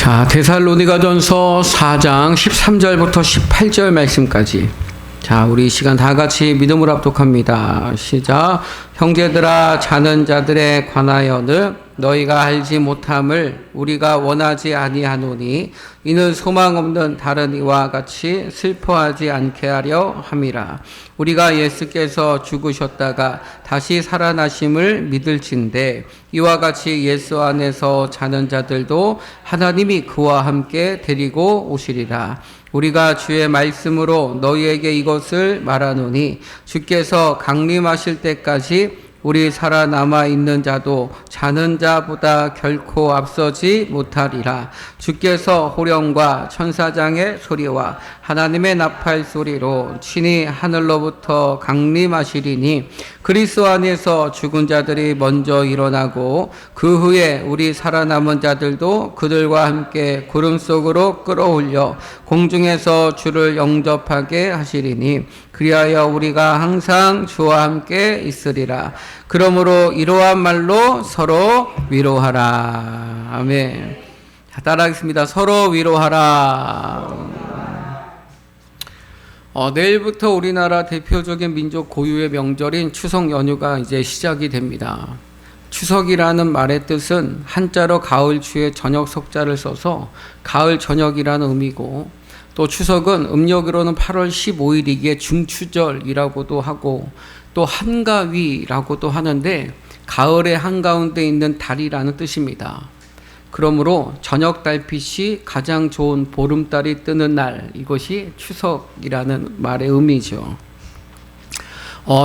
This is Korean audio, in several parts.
자, 데살로니가전서 4장 13절부터 18절 말씀까지. 자, 우리 이 시간 다 같이 믿음으로 합독합니다. 시작. 형제들아, 자는 자들에 관하여는 너희가 알지 못함을 우리가 원하지 아니하노니 이는 소망 없는 다른 이와 같이 슬퍼하지 않게 하려 함이라. 우리가 예수께서 죽으셨다가 다시 살아나심을 믿을진대 이와 같이 예수 안에서 자는 자들도 하나님이 그와 함께 데리고 오시리라. 우리가 주의 말씀으로 너희에게 이것을 말하노니 주께서 강림하실 때까지 우리 살아남아 있는 자도 자는 자보다 결코 앞서지 못하리라. 주께서 호령과 천사장의 소리와 하나님의 나팔 소리로 친히 하늘로부터 강림하시리니 그리스도 안에서 죽은 자들이 먼저 일어나고 그 후에 우리 살아남은 자들도 그들과 함께 구름 속으로 끌어올려 공중에서 주를 영접하게 하시리니 그리하여 우리가 항상 주와 함께 있으리라. 그러므로 이러한 말로 서로 위로하라. 아멘. 자, 따라하겠습니다. 서로 위로하라. 내일부터 우리나라 대표적인 민족 고유의 명절인 추석 연휴가 이제 시작이 됩니다. 추석이라는 말의 뜻은 한자로 가을 추의 저녁 석자를 써서 가을 저녁이라는 의미고, 또 추석은 음력으로는 8월 15일이기에 중추절이라고도 하고 또 한가위라고도 하는데 가을의 한가운데 있는 달이라는 뜻입니다. 그러므로 저녁 달빛이 가장 좋은 보름달이 뜨는 날, 이것이 추석이라는 말의 의미죠.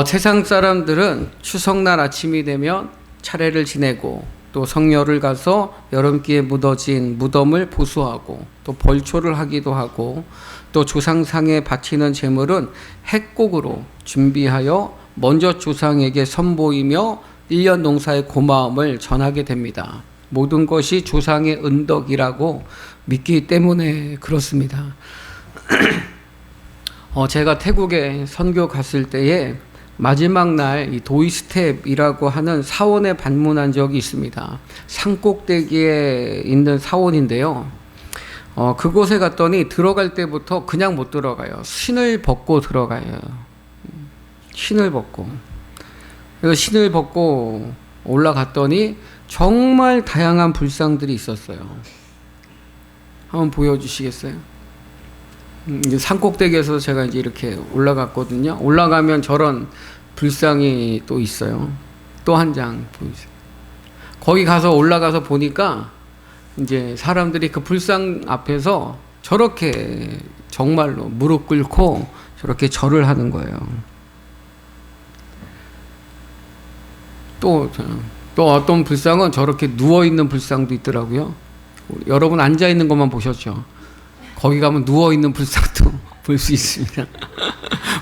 세상 사람들은 추석날 아침이 되면 차례를 지내고 또 성묘를 가서 여름기에 묻어진 무덤을 보수하고 또 벌초를 하기도 하고 또 조상상에 바치는 제물은 핵곡으로 준비하여 먼저 조상에게 선보이며 1년 농사의 고마움을 전하게 됩니다. 모든 것이 조상의 은덕이라고 믿기 때문에 그렇습니다. 제가 태국에 선교 갔을 때에 마지막 날 이 도이스텝이라고 하는 사원에 방문한 적이 있습니다. 산꼭대기에 있는 사원인데요. 그곳에 갔더니 들어갈 때부터 그냥 못 들어가요. 신을 벗고 들어가요. 신을 벗고. 그래서 신을 벗고 올라갔더니 정말 다양한 불상들이 있었어요. 한번 보여주시겠어요? 산꼭대기에서 제가 이제 이렇게 올라갔거든요. 올라가면 저런 불상이 또 있어요. 또 한 장 보이세요. 거기 가서 올라가서 보니까 이제 사람들이 그 불상 앞에서 저렇게 정말로 무릎 꿇고 저렇게 절을 하는 거예요. 또 어떤 불상은 저렇게 누워있는 불상도 있더라고요. 여러분 앉아있는 것만 보셨죠? 거기 가면 누워있는 불상도 볼 수 있습니다.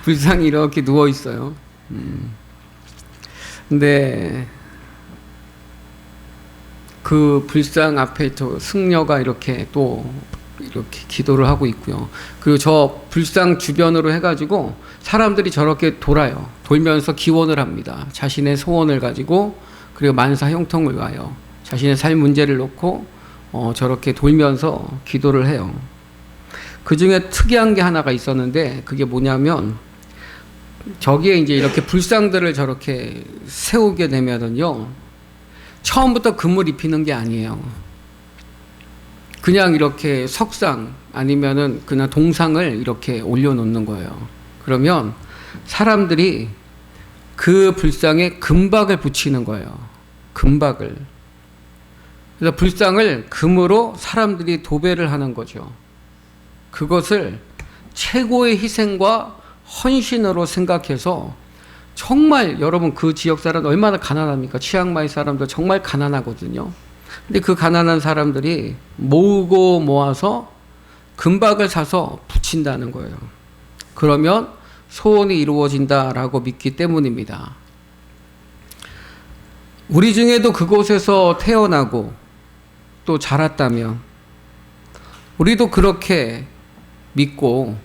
불상이 이렇게 누워있어요. 근데 그 불상 앞에 저 승려가 이렇게 기도를 하고 있고요. 그리고 저 불상 주변으로 해가지고 사람들이 저렇게 돌아요. 돌면서 기원을 합니다. 자신의 소원을 가지고, 그리고 만사 형통을 위하여 자신의 삶 문제를 놓고 저렇게 돌면서 기도를 해요. 그 중에 특이한 게 하나가 있었는데, 그게 뭐냐면 저기에 이제 이렇게 불상들을 저렇게 세우게 되면은요, 처음부터 금을 입히는 게 아니에요. 그냥 이렇게 석상 아니면은 그냥 동상을 이렇게 올려놓는 거예요. 그러면 사람들이 그 불상에 금박을 붙이는 거예요. 금박을. 그래서 불상을 금으로 사람들이 도배를 하는 거죠. 그것을 최고의 희생과 헌신으로 생각해서, 정말 여러분 그 지역 사람들 얼마나 가난합니까? 치앙마이 사람들 정말 가난하거든요. 근데 그 가난한 사람들이 모으고 모아서 금박을 사서 붙인다는 거예요. 그러면 소원이 이루어진다라고 믿기 때문입니다. 우리 중에도 그곳에서 태어나고 또 자랐다면 우리도 그렇게 믿고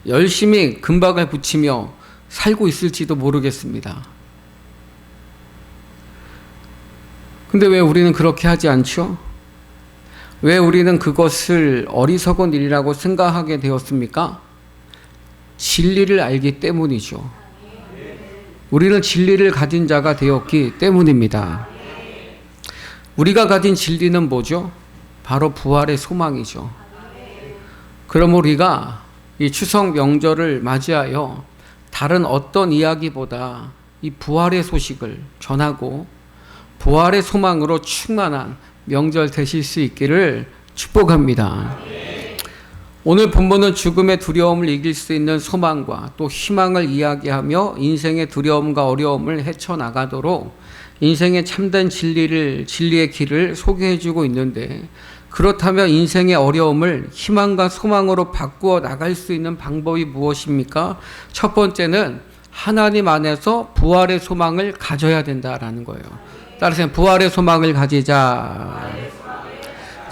열심히 금박을 붙이며 살고 있을지도 모르겠습니다. 근데 왜 우리는 그렇게 하지 않죠? 왜 우리는 그것을 어리석은 일이라고 생각하게 되었습니까? 진리를 알기 때문이죠. 우리는 진리를 가진 자가 되었기 때문입니다. 우리가 가진 진리는 뭐죠? 바로 부활의 소망이죠. 그럼 우리가 이 추석 명절을 맞이하여 다른 어떤 이야기보다 이 부활의 소식을 전하고 부활의 소망으로 충만한 명절 되실 수 있기를 축복합니다. 오늘 본문은 죽음의 두려움을 이길 수 있는 소망과 또 희망을 이야기하며 인생의 두려움과 어려움을 헤쳐나가도록 인생의 참된 진리의 길을 소개해주고 있는데, 그렇다면 인생의 어려움을 희망과 소망으로 바꾸어 나갈 수 있는 방법이 무엇입니까? 첫 번째는 하나님 안에서 부활의 소망을 가져야 된다라는 거예요. 따라서 부활의 소망을 가지자.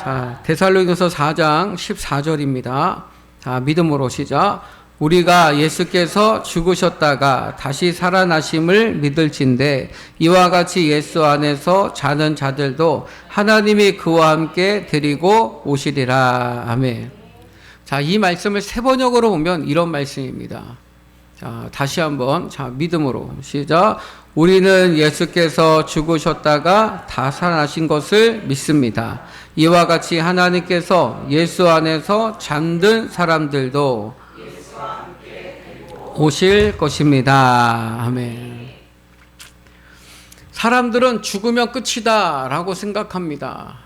자, 데살로니가서 4장 14절입니다. 자, 믿음으로 시작. 우리가 예수께서 죽으셨다가 다시 살아나심을 믿을진대 이와 같이 예수 안에서 자는 자들도 하나님이 그와 함께 데리고 오시리라. 아멘. 자, 이 말씀을 세 번역으로 보면 이런 말씀입니다. 자, 다시 한번, 자, 믿음으로 시작. 우리는 예수께서 죽으셨다가 다 살아나신 것을 믿습니다. 이와 같이 하나님께서 예수 안에서 잠든 사람들도 오실 것입니다. 아멘. 사람들은 죽으면 끝이다 라고 생각합니다.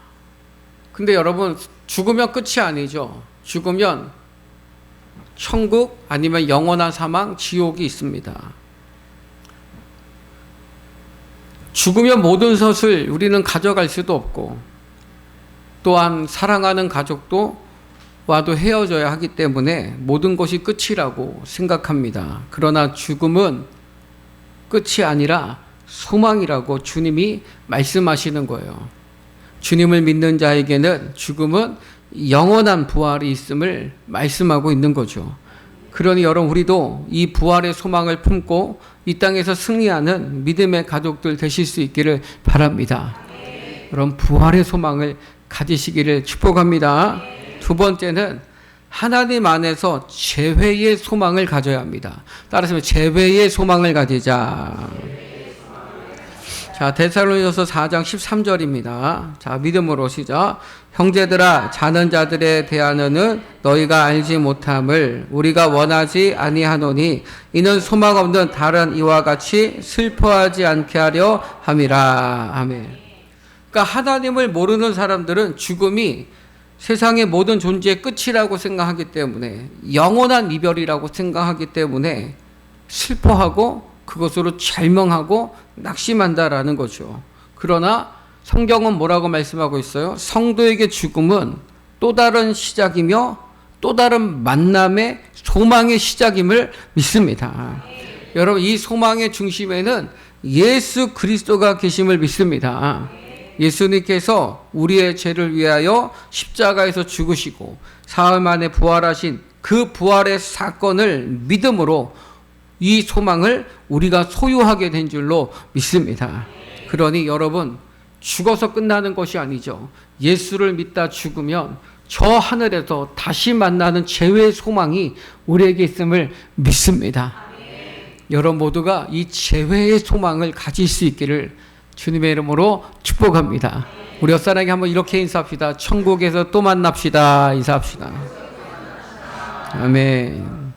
근데 여러분, 죽으면 끝이 아니죠. 죽으면 천국 아니면 영원한 사망, 지옥이 있습니다. 죽으면 모든 것을 우리는 가져갈 수도 없고, 또한 사랑하는 가족도 와도 헤어져야 하기 때문에 모든 것이 끝이라고 생각합니다. 그러나 죽음은 끝이 아니라 소망이라고 주님이 말씀하시는 거예요. 주님을 믿는 자에게는 죽음은 영원한 부활이 있음을 말씀하고 있는 거죠. 그러니 여러분, 우리도 이 부활의 소망을 품고 이 땅에서 승리하는 믿음의 가족들 되실 수 있기를 바랍니다. 여러분, 부활의 소망을 가지시기를 축복합니다. 두 번째는 하나님 안에서 재회의 소망을 가져야 합니다. 따라서 재회의 소망을 가지자. 자, 데살로니가서 4장 13절입니다. 자, 믿음으로 시작. 형제들아, 자는 자들에 대하여는 너희가 알지 못함을 우리가 원하지 아니하노니 이는 소망 없는 다른 이와 같이 슬퍼하지 않게 하려 함이라. 아멘. 그러니까 하나님을 모르는 사람들은 죽음이 세상의 모든 존재의 끝이라고 생각하기 때문에, 영원한 이별이라고 생각하기 때문에 슬퍼하고 그것으로 절망하고 낙심한다라는 거죠. 그러나 성경은 뭐라고 말씀하고 있어요? 성도에게 죽음은 또 다른 시작이며 또 다른 만남의 소망의 시작임을 믿습니다. 여러분, 이 소망의 중심에는 예수 그리스도가 계심을 믿습니다. 예수님께서 우리의 죄를 위하여 십자가에서 죽으시고 사흘 만에 부활하신 그 부활의 사건을 믿음으로 이 소망을 우리가 소유하게 된 줄로 믿습니다. 그러니 여러분, 죽어서 끝나는 것이 아니죠. 예수를 믿다 죽으면 저 하늘에서 다시 만나는 재회의 소망이 우리에게 있음을 믿습니다. 여러분 모두가 이 재회의 소망을 가질 수 있기를 주님의 이름으로 축복합니다. 우리 옆사람에게 한번 이렇게 인사합시다. 천국에서 또 만납시다. 인사합시다. 아멘.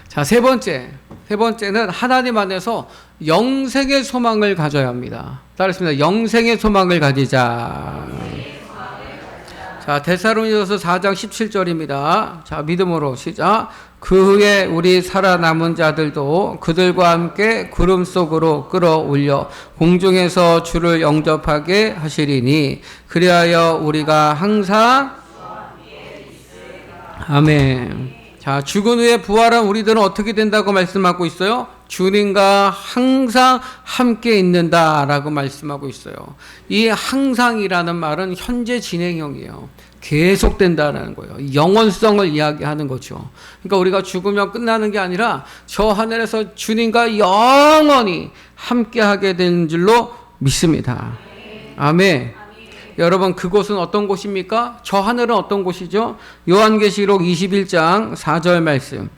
자, 세 번째는 하나님 안에서 영생의 소망을 가져야 합니다. 따르겠습니다. 영생의 소망을 가지자. 자, 데살로니가서 4장 17절입니다. 자, 믿음으로 시작. 그 후에 우리 살아남은 자들도 그들과 함께 구름 속으로 끌어올려 공중에서 주를 영접하게 하시리니 그리하여 우리가 항상 아멘. 자, 죽은 후에 부활한 우리들은 어떻게 된다고 말씀하고 있어요? 주님과 항상 함께 있는다라고 말씀하고 있어요. 이 항상이라는 말은 현재 진행형이에요. 계속된다라는 거예요. 영원성을 이야기하는 거죠. 그러니까 우리가 죽으면 끝나는 게 아니라 저 하늘에서 주님과 영원히 함께하게 되는 줄로 믿습니다. 아멘. 여러분 그곳은 어떤 곳입니까? 저 하늘은 어떤 곳이죠? 요한계시록 21장 4절 말씀.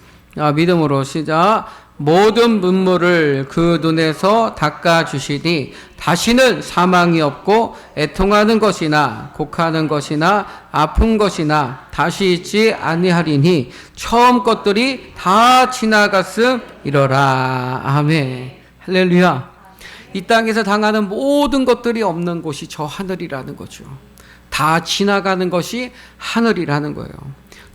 믿음으로 시작. 모든 눈물을 그 눈에서 닦아주시니 다시는 사망이 없고 애통하는 것이나 곡하는 것이나 아픈 것이나 다시 있지 아니하리니 처음 것들이 다 지나갔음이러라. 아멘. 할렐루야. 이 땅에서 당하는 모든 것들이 없는 곳이 저 하늘이라는 거죠. 다 지나가는 것이 하늘이라는 거예요.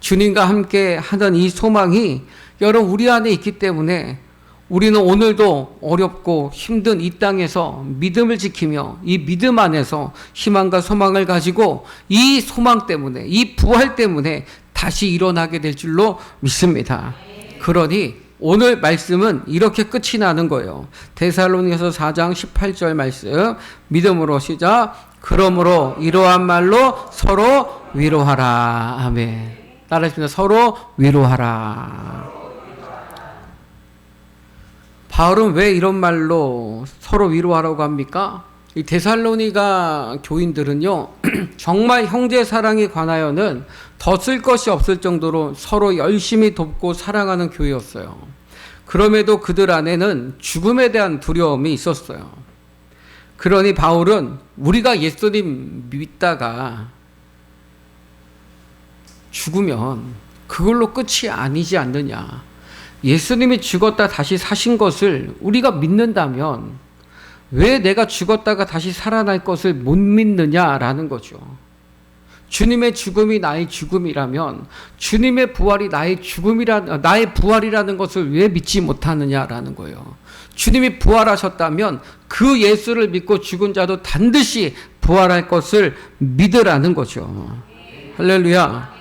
주님과 함께 하던 이 소망이 여러분 우리 안에 있기 때문에 우리는 오늘도 어렵고 힘든 이 땅에서 믿음을 지키며 이 믿음 안에서 희망과 소망을 가지고 이 소망 때문에 이 부활 때문에 다시 일어나게 될 줄로 믿습니다. 그러니 오늘 말씀은 이렇게 끝이 나는 거예요. 데살로니가서 4장 18절 말씀 믿음으로 시작. 그러므로 이러한 말로 서로 위로하라. 아멘. 따라하십니다. 서로 위로하라. 바울은 왜 이런 말로 서로 위로하라고 합니까? 이 데살로니가 교인들은요, 정말 형제 사랑에 관하여는 더 쓸 것이 없을 정도로 서로 열심히 돕고 사랑하는 교회였어요. 그럼에도 그들 안에는 죽음에 대한 두려움이 있었어요. 그러니 바울은 우리가 예수님 믿다가 죽으면 그걸로 끝이 아니지 않느냐. 예수님이 죽었다 다시 사신 것을 우리가 믿는다면 왜 내가 죽었다가 다시 살아날 것을 못 믿느냐라는 거죠. 주님의 죽음이 나의 죽음이라면 주님의 부활이 나의 부활이라는 것을 왜 믿지 못하느냐라는 거예요. 주님이 부활하셨다면 그 예수를 믿고 죽은 자도 반드시 부활할 것을 믿으라는 거죠. 할렐루야.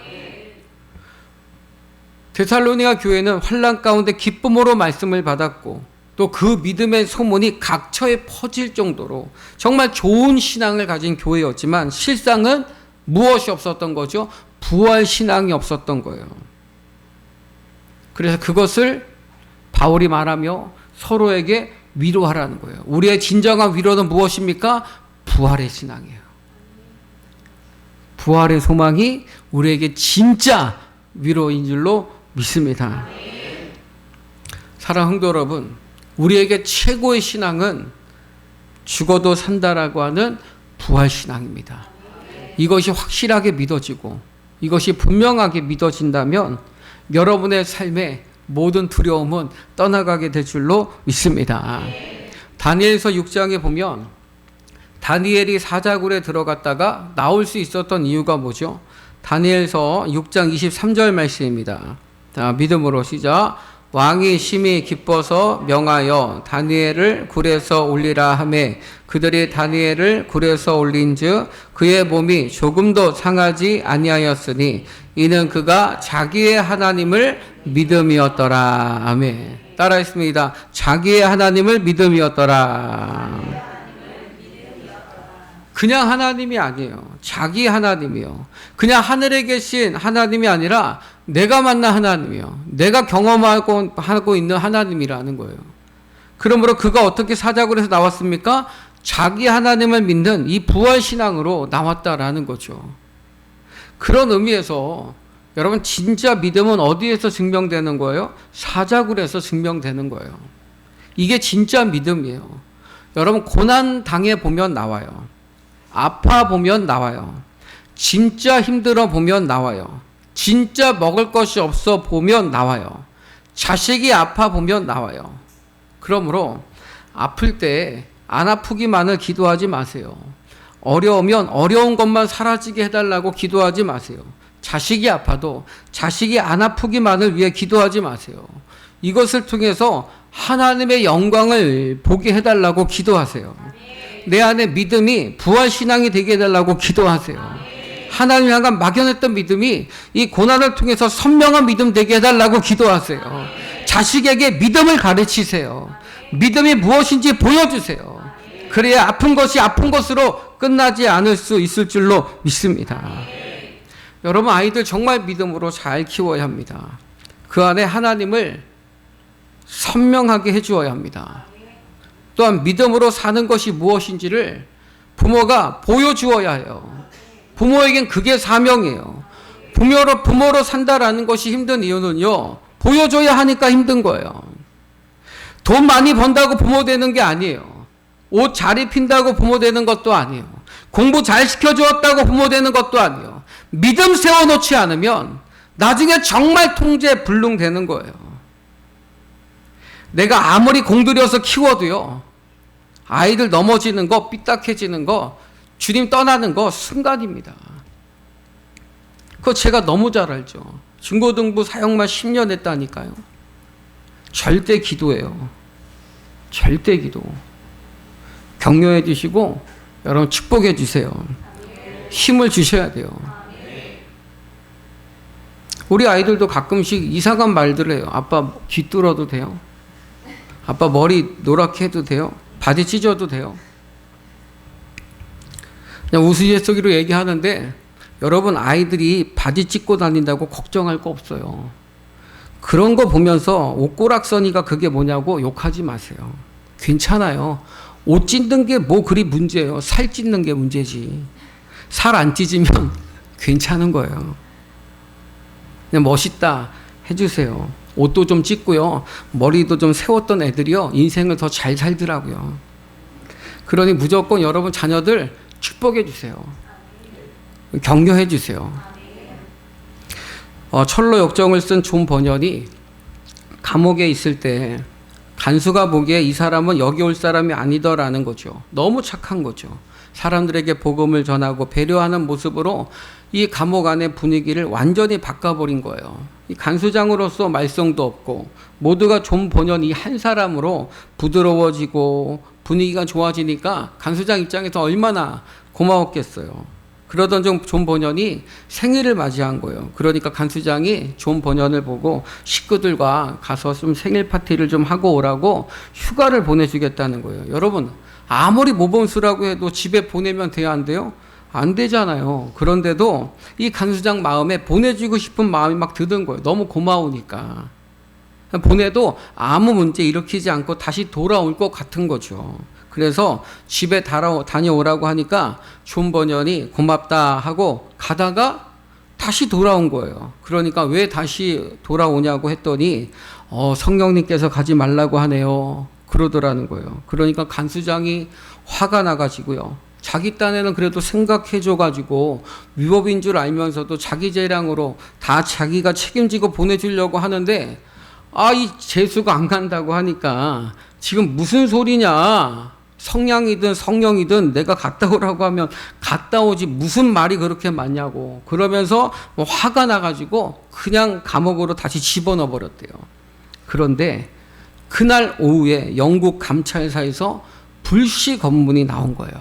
데살로니가 교회는 환난 가운데 기쁨으로 말씀을 받았고 또 그 믿음의 소문이 각처에 퍼질 정도로 정말 좋은 신앙을 가진 교회였지만 실상은 무엇이 없었던 거죠? 부활 신앙이 없었던 거예요. 그래서 그것을 바울이 말하며 서로에게 위로하라는 거예요. 우리의 진정한 위로는 무엇입니까? 부활의 신앙이에요. 부활의 소망이 우리에게 진짜 위로인 줄로 믿습니다. 사랑하는 성도 여러분, 우리에게 최고의 신앙은 죽어도 산다라고 하는 부활신앙입니다. 이것이 확실하게 믿어지고 이것이 분명하게 믿어진다면 여러분의 삶에 모든 두려움은 떠나가게 될 줄로 믿습니다. 다니엘서 6장에 보면 다니엘이 사자굴에 들어갔다가 나올 수 있었던 이유가 뭐죠? 다니엘서 6장 23절 말씀입니다. 자, 믿음으로 시작. 왕이 심히 기뻐서 명하여 다니엘을 굴에서 올리라 하매 그들이 다니엘을 굴에서 올린즉 그의 몸이 조금도 상하지 아니하였으니 이는 그가 자기의 하나님을 믿음이었더라. 아멘. 따라했습니다. 자기의 하나님을 믿음이었더라. 그냥 하나님이 아니에요. 자기 하나님이요. 그냥 하늘에 계신 하나님이 아니라 내가 만난 하나님이요. 내가 경험하고 있는 하나님이라는 거예요. 그러므로 그가 어떻게 사자굴에서 나왔습니까? 자기 하나님을 믿는 이 부활신앙으로 나왔다라는 거죠. 그런 의미에서 여러분 진짜 믿음은 어디에서 증명되는 거예요? 사자굴에서 증명되는 거예요. 이게 진짜 믿음이에요. 여러분 고난 당해 보면 나와요. 아파 보면 나와요. 진짜 힘들어 보면 나와요. 진짜 먹을 것이 없어 보면 나와요. 자식이 아파 보면 나와요. 그러므로 아플 때 안 아프기만을 기도하지 마세요. 어려우면 어려운 것만 사라지게 해달라고 기도하지 마세요. 자식이 아파도 자식이 안 아프기만을 위해 기도하지 마세요. 이것을 통해서 하나님의 영광을 보게 해달라고 기도하세요. 내 안에 믿음이 부활신앙이 되게 해달라고 기도하세요. 하나님 향한 막연했던 믿음이 이 고난을 통해서 선명한 믿음 되게 해달라고 기도하세요. 자식에게 믿음을 가르치세요. 믿음이 무엇인지 보여주세요. 그래야 아픈 것이 아픈 것으로 끝나지 않을 수 있을 줄로 믿습니다. 여러분 아이들 정말 믿음으로 잘 키워야 합니다. 그 안에 하나님을 선명하게 해주어야 합니다. 또한 믿음으로 사는 것이 무엇인지를 부모가 보여주어야 해요. 부모에겐 그게 사명이에요. 부모로 산다라는 것이 힘든 이유는요, 보여줘야 하니까 힘든 거예요. 돈 많이 번다고 부모 되는 게 아니에요. 옷 잘 입힌다고 부모 되는 것도 아니에요. 공부 잘 시켜주었다고 부모 되는 것도 아니에요. 믿음 세워놓지 않으면 나중에 정말 통제불능되는 거예요. 내가 아무리 공들여서 키워도요, 아이들 넘어지는 거, 삐딱해지는 거, 주님 떠나는 거 순간입니다. 그거 제가 너무 잘 알죠. 중고등부 사역만 10년 했다니까요. 절대 기도예요. 절대 기도. 격려해 주시고 여러분 축복해 주세요. 힘을 주셔야 돼요. 우리 아이들도 가끔씩 이상한 말들을 해요. 아빠 귀 뚫어도 돼요? 아빠 머리 노랗게 해도 돼요? 바지 찢어도 돼요? 그냥 우스갯소리로 얘기하는데 여러분, 아이들이 바지 찢고 다닌다고 걱정할 거 없어요. 그런 거 보면서 옷고락서니가 그게 뭐냐고 욕하지 마세요. 괜찮아요. 옷 찢는 게 뭐 그리 문제예요. 살 찢는 게 문제지. 살 안 찢으면 괜찮은 거예요. 그냥 멋있다 해주세요. 옷도 좀 찢고요. 머리도 좀 세웠던 애들이요, 인생을 더 잘 살더라고요. 그러니 무조건 여러분 자녀들 축복해 주세요. 격려해 주세요. 철로 역정을 쓴 존 버년이 감옥에 있을 때 간수가 보기에 이 사람은 여기 올 사람이 아니더라는 거죠. 너무 착한 거죠. 사람들에게 복음을 전하고 배려하는 모습으로 이 감옥 안의 분위기를 완전히 바꿔버린 거예요. 이 간수장으로서 말썽도 없고 모두가 존 버년 이 한 사람으로 부드러워지고 분위기가 좋아지니까 간수장 입장에서 얼마나 고마웠겠어요. 그러던 존 버년이 생일을 맞이한 거예요. 그러니까 간수장이 존 버년을 보고 식구들과 가서 좀 생일 파티를 좀 하고 오라고 휴가를 보내주겠다는 거예요. 여러분, 아무리 모범수라고 해도 집에 보내면 돼야 안 돼요? 안 되잖아요. 그런데도 이 간수장 마음에 보내주고 싶은 마음이 막 드는 거예요. 너무 고마우니까. 보내도 아무 문제 일으키지 않고 다시 돌아올 것 같은 거죠. 그래서 집에 다녀오라고 하니까 존 버년이 고맙다 하고 가다가 다시 돌아온 거예요. 그러니까 왜 다시 돌아오냐고 했더니 성령님께서 가지 말라고 하네요. 그러더라는 거예요. 그러니까 간수장이 화가 나가지고요. 자기 딴에는 그래도 생각해줘가지고 위법인 줄 알면서도 자기 재량으로 다 자기가 책임지고 보내주려고 하는데 이 재수가 안 간다고 하니까 지금 무슨 소리냐. 성냥이든 성령이든 내가 갔다 오라고 하면 갔다 오지 무슨 말이 그렇게 많냐고 그러면서 화가 나가지고 그냥 감옥으로 다시 집어넣어 버렸대요. 그런데 그날 오후에 영국 감찰사에서 불시 검문이 나온 거예요.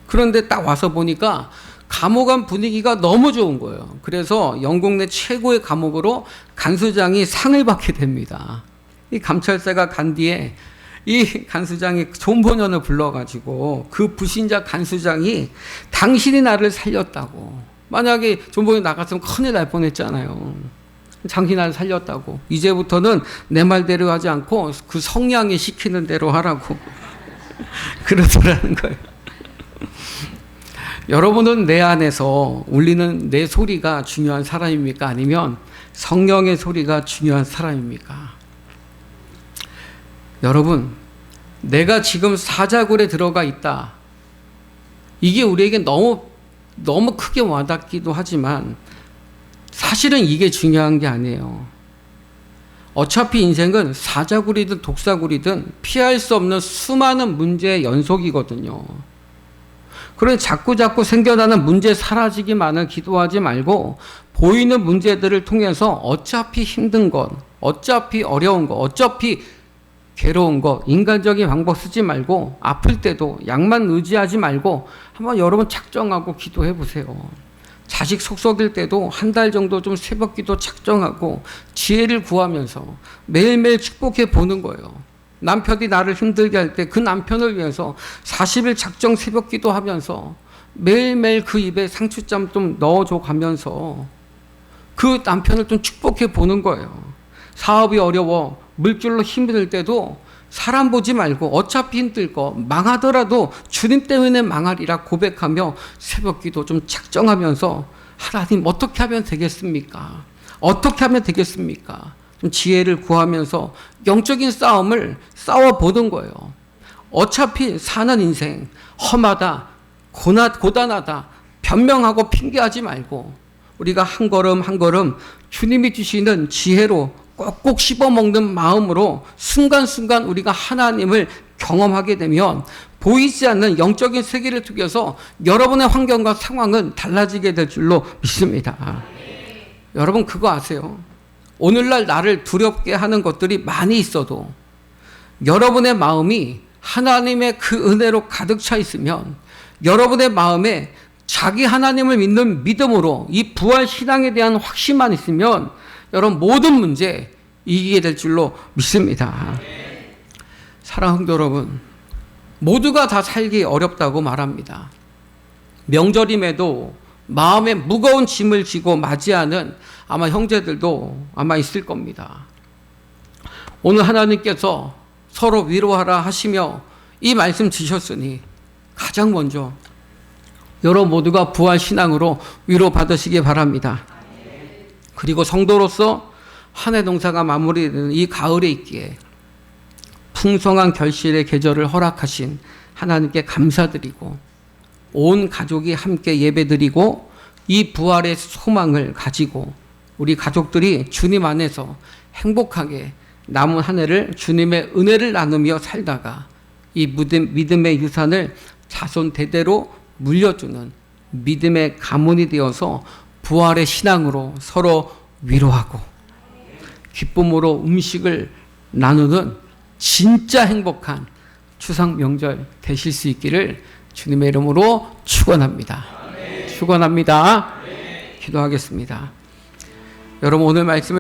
그런데 딱 와서 보니까 감옥 안 분위기가 너무 좋은 거예요. 그래서 영국 내 최고의 감옥으로 간수장이 상을 받게 됩니다. 이 감찰사가 간 뒤에 이 간수장이 존 버년을 불러가지고 그 불신자 간수장이 당신이 나를 살렸다고. 만약에 존 버년 나갔으면 큰일 날 뻔했잖아요. 당신이 나를 살렸다고. 이제부터는 내 말대로 하지 않고 그 성냥이 시키는 대로 하라고. 그러더라는 거예요. 여러분은 내 안에서 울리는 내 소리가 중요한 사람입니까? 아니면 성령의 소리가 중요한 사람입니까? 여러분, 내가 지금 사자굴에 들어가 있다. 이게 우리에게 너무 크게 와닿기도 하지만 사실은 이게 중요한 게 아니에요. 어차피 인생은 사자굴이든 독사굴이든 피할 수 없는 수많은 문제의 연속이거든요. 그러니 자꾸 생겨나는 문제 사라지기만을 기도하지 말고 보이는 문제들을 통해서 어차피 힘든 것, 어차피 어려운 것, 어차피 괴로운 거, 인간적인 방법 쓰지 말고 아플 때도 약만 의지하지 말고 한번 여러분 작정하고 기도해 보세요. 자식 속썩일 때도 한 달 정도 좀 새벽 기도 작정하고 지혜를 구하면서 매일매일 축복해 보는 거예요. 남편이 나를 힘들게 할 때 그 남편을 위해서 40일 작정 새벽 기도하면서 매일매일 그 입에 상추쌈 좀 넣어줘 가면서 그 남편을 좀 축복해 보는 거예요. 사업이 어려워 물줄로 힘들 때도 사람 보지 말고 어차피 힘들 거 망하더라도 주님 때문에 망하리라 고백하며 새벽기도 좀 작정하면서 하나님 어떻게 하면 되겠습니까? 어떻게 하면 되겠습니까? 좀 지혜를 구하면서 영적인 싸움을 싸워보는 거예요. 어차피 사는 인생 험하다, 고단하다, 변명하고 핑계하지 말고 우리가 한 걸음 한 걸음 주님이 주시는 지혜로 꼭꼭 씹어먹는 마음으로 순간순간 우리가 하나님을 경험하게 되면 보이지 않는 영적인 세계를 통해서 여러분의 환경과 상황은 달라지게 될 줄로 믿습니다. 여러분 그거 아세요? 오늘날 나를 두렵게 하는 것들이 많이 있어도 여러분의 마음이 하나님의 그 은혜로 가득 차 있으면 여러분의 마음에 자기 하나님을 믿는 믿음으로 이 부활 신앙에 대한 확신만 있으면 여러분 모든 문제 이기게 될 줄로 믿습니다. 사랑하는 성도 여러분, 모두가 다 살기 어렵다고 말합니다. 명절임에도 마음에 무거운 짐을 지고 맞이하는 아마 형제들도 아마 있을 겁니다. 오늘 하나님께서 서로 위로하라 하시며 이 말씀 주셨으니 가장 먼저 여러분 모두가 부활 신앙으로 위로받으시기 바랍니다. 그리고 성도로서 한 해 농사가 마무리되는 이 가을에 있기에 풍성한 결실의 계절을 허락하신 하나님께 감사드리고 온 가족이 함께 예배드리고 이 부활의 소망을 가지고 우리 가족들이 주님 안에서 행복하게 남은 한 해를 주님의 은혜를 나누며 살다가 이 믿음의 유산을 자손 대대로 물려주는 믿음의 가문이 되어서 부활의 신앙으로 서로 위로하고 기쁨으로 음식을 나누는 진짜 행복한 추석 명절 되실 수 있기를 주님의 이름으로 축원합니다. 축원합니다. 기도하겠습니다. 여러분 오늘 말씀을